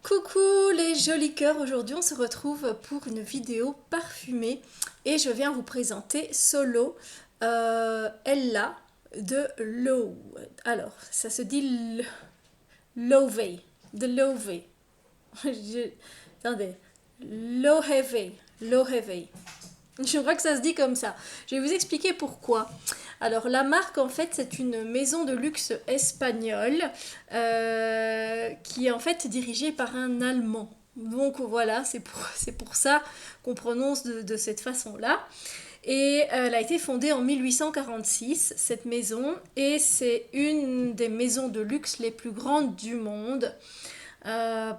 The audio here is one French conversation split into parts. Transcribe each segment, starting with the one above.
Coucou les jolis cœurs, aujourd'hui on se retrouve pour une vidéo parfumée et je viens vous présenter Solo Ella de Low. Alors, ça se dit Love, de Love. Attendez, Low Heavy, Low Heavy. Je crois que ça se dit comme ça. Je vais vous expliquer pourquoi. Alors la marque en fait c'est une maison de luxe espagnole qui est en fait dirigée par un Allemand. Donc voilà, c'est pour ça qu'on prononce de cette façon-là. Et elle a été fondée en 1846, cette maison, et c'est une des maisons de luxe les plus grandes du monde.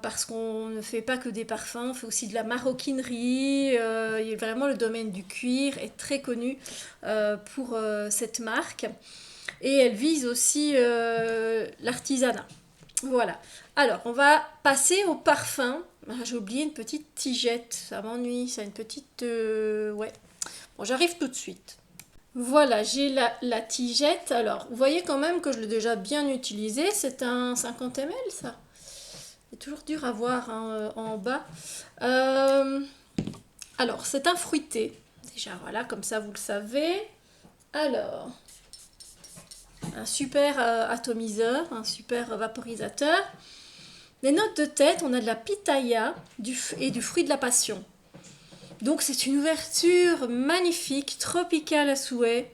Parce qu'on ne fait pas que des parfums, on fait aussi de la maroquinerie. Vraiment le domaine du cuir est très connu pour cette marque. Et elle vise aussi l'artisanat. Voilà. Alors, on va passer au parfum. Ah, j'ai oublié une petite tigette, ça m'ennuie, c'est une petite... ouais. Bon, j'arrive tout de suite. Voilà, j'ai la tigette. Alors, vous voyez quand même que je l'ai déjà bien utilisé. C'est un 50 ml, ça. C'est toujours dur à voir hein, en bas. Alors, c'est un fruité. Déjà, voilà, comme ça, vous le savez. Alors, un super atomiseur, un super vaporisateur. Les notes de tête, on a de la pitaya et du fruit de la passion. Donc, c'est une ouverture magnifique, tropicale à souhait.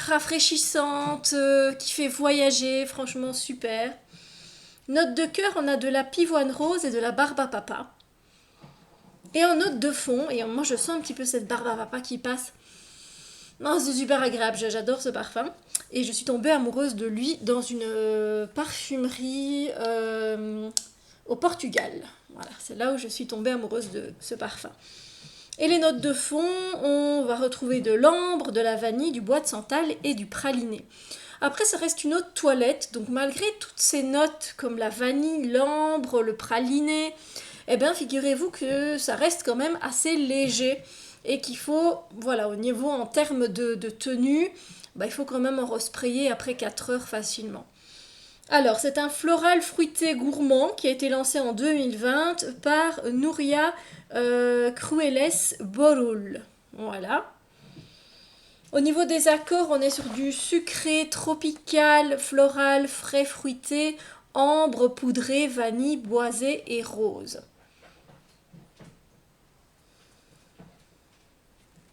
Rafraîchissante, qui fait voyager, franchement super. Note de cœur, on a de la pivoine rose et de la barbe à papa. Et en note de fond, et moi je sens un petit peu cette barbe à papa qui passe. Non, c'est super agréable, j'adore ce parfum. Et je suis tombée amoureuse de lui dans une parfumerie au Portugal. Voilà, c'est là où je suis tombée amoureuse de ce parfum. Et les notes de fond, on va retrouver de l'ambre, de la vanille, du bois de santal et du praliné. Après, ça reste une eau de toilette, donc malgré toutes ces notes comme la vanille, l'ambre, le praliné, eh bien, figurez-vous que ça reste quand même assez léger et qu'il faut, voilà, au niveau en termes de tenue, il faut quand même en resprayer après 4 heures facilement. Alors, c'est un floral fruité gourmand qui a été lancé en 2020 par Nouria Cruelles Borul. Voilà. Au niveau des accords, on est sur du sucré, tropical, floral, frais fruité, ambre, poudré, vanille, boisé et rose.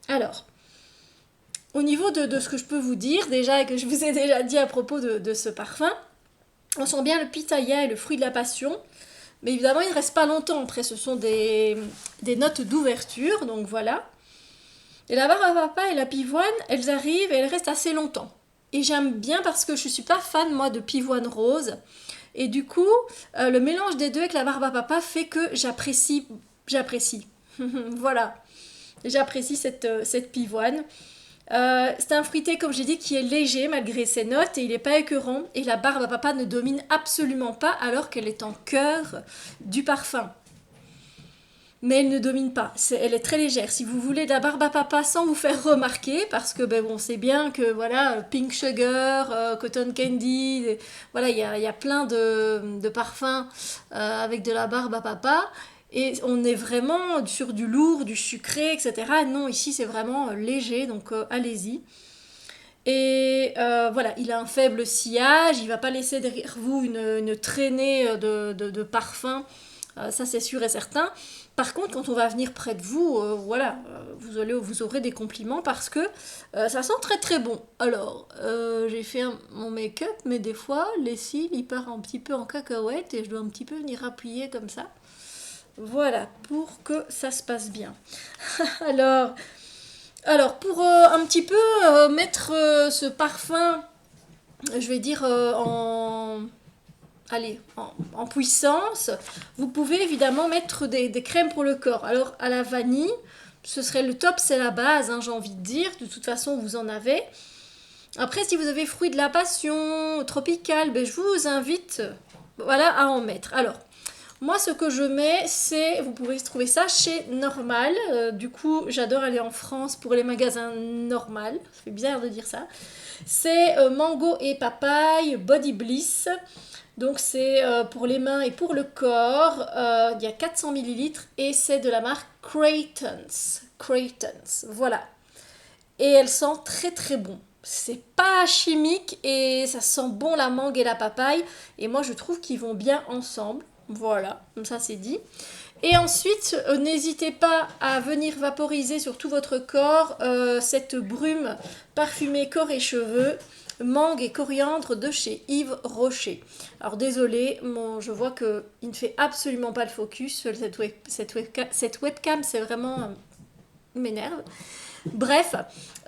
Alors, au niveau de ce que je peux vous dire, déjà, et que je vous ai déjà dit à propos de ce parfum, on sent bien le pitaya et le fruit de la passion. Mais évidemment, il ne reste pas longtemps. Après, ce sont des notes d'ouverture, donc voilà. Et la barbe à papa et la pivoine, elles arrivent et elles restent assez longtemps. Et j'aime bien parce que je ne suis pas fan, moi, de pivoine rose. Et du coup, le mélange des deux avec la barbe à papa fait que j'apprécie. Voilà. J'apprécie cette pivoine. C'est un fruité, comme j'ai dit, qui est léger malgré ses notes et il n'est pas écœurant. Et la barbe à papa ne domine absolument pas alors qu'elle est en cœur du parfum. Mais elle ne domine pas, elle est très légère. Si vous voulez de la barbe à papa sans vous faire remarquer, parce que on sait bien que voilà, Pink Sugar, Cotton Candy, voilà, il y a plein de parfums avec de la barbe à papa. Et on est vraiment sur du lourd, du sucré, etc. Non, ici c'est vraiment léger, donc allez-y. Et voilà, il a un faible sillage, il ne va pas laisser derrière vous une traînée de parfum, ça c'est sûr et certain. Par contre, quand on va venir près de vous, voilà, vous aurez des compliments parce que ça sent très très bon. Alors, j'ai fait mon make-up, mais des fois, les cils, il part un petit peu en cacahuète et je dois un petit peu venir appuyer comme ça. Voilà, pour que ça se passe bien. alors pour un petit peu mettre ce parfum, je vais dire en puissance, vous pouvez évidemment mettre des crèmes pour le corps. Alors à la vanille, ce serait le top, c'est la base, hein, j'ai envie de dire. De toute façon, vous en avez. Après, si vous avez fruit de la passion, tropical, je vous invite voilà, à en mettre. Alors, moi, ce que je mets, c'est, vous pouvez trouver ça chez Normal. Du coup, j'adore aller en France pour les magasins Normal. Ça fait bizarre de dire ça. C'est mango et papaye, Body Bliss. Donc c'est pour les mains et pour le corps. Il y a 400 millilitres et c'est de la marque Creighton's. Creighton's, voilà. Et elle sent très très bon. C'est pas chimique et ça sent bon la mangue et la papaye. Et moi je trouve qu'ils vont bien ensemble. Voilà, comme ça c'est dit. Et ensuite, n'hésitez pas à venir vaporiser sur tout votre corps cette brume parfumée corps et cheveux, mangue et coriandre de chez Yves Rocher. Alors désolé, je vois qu'il ne fait absolument pas le focus. Cette webcam, c'est vraiment m'énerve. Bref,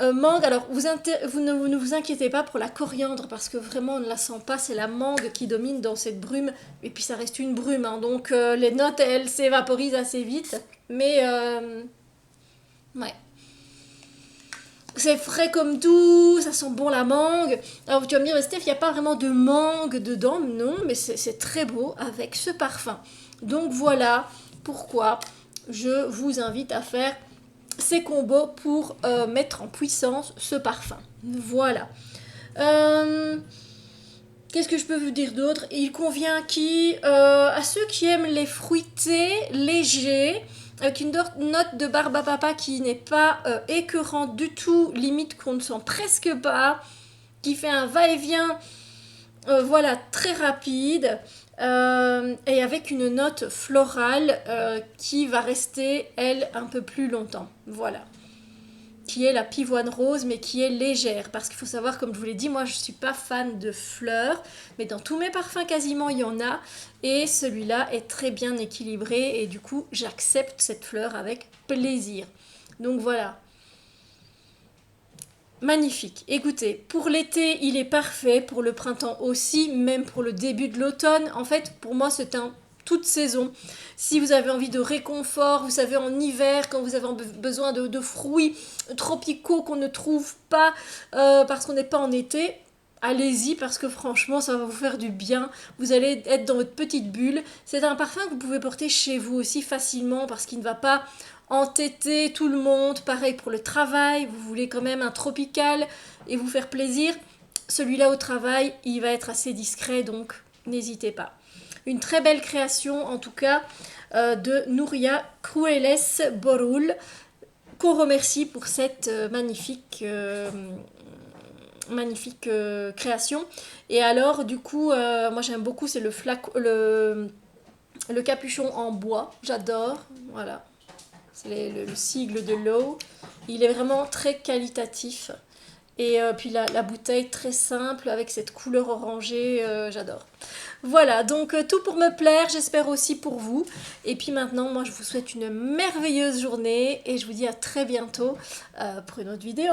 mangue, alors ne vous inquiétez pas pour la coriandre parce que vraiment on ne la sent pas, c'est la mangue qui domine dans cette brume et puis ça reste une brume, hein, donc les notes elles s'évaporisent assez vite, mais ouais. C'est frais comme tout, ça sent bon la mangue. Alors tu vas me dire, mais Steph, il n'y a pas vraiment de mangue dedans. Non, mais c'est très beau avec ce parfum. Donc voilà pourquoi je vous invite à faire ces combos pour mettre en puissance ce parfum. Voilà. Qu'est-ce que je peux vous dire d'autre? Il convient à ceux qui aiment les fruités légers, avec une note de barbe à papa qui n'est pas écœurante du tout, limite qu'on ne sent presque pas, qui fait un va-et-vient voilà, très rapide. Et avec une note florale qui va rester, elle, un peu plus longtemps. Voilà. Qui est la pivoine rose, mais qui est légère. Parce qu'il faut savoir, comme je vous l'ai dit, moi, je ne suis pas fan de fleurs. Mais dans tous mes parfums, quasiment, il y en a. Et celui-là est très bien équilibré. Et du coup, j'accepte cette fleur avec plaisir. Donc voilà. Magnifique. Écoutez, pour l'été, il est parfait, pour le printemps aussi, même pour le début de l'automne. En fait, pour moi, c'est un toute saison. Si vous avez envie de réconfort, vous savez, en hiver, quand vous avez besoin de fruits tropicaux qu'on ne trouve pas parce qu'on n'est pas en été, allez-y parce que franchement, ça va vous faire du bien. Vous allez être dans votre petite bulle. C'est un parfum que vous pouvez porter chez vous aussi facilement parce qu'il ne va pas entêter tout le monde. Pareil pour le travail, vous voulez quand même un tropical et vous faire plaisir. Celui-là au travail, il va être assez discret, donc n'hésitez pas. Une très belle création en tout cas de Nuria Crueles Borul, qu'on remercie pour cette magnifique création. Et alors du coup moi j'aime beaucoup, c'est le capuchon en bois, j'adore, voilà, c'est le sigle de l'eau, il est vraiment très qualitatif. Et puis la bouteille très simple avec cette couleur orangée, j'adore. Voilà, donc tout pour me plaire, j'espère aussi pour vous. Et puis maintenant, moi je vous souhaite une merveilleuse journée et je vous dis à très bientôt pour une autre vidéo.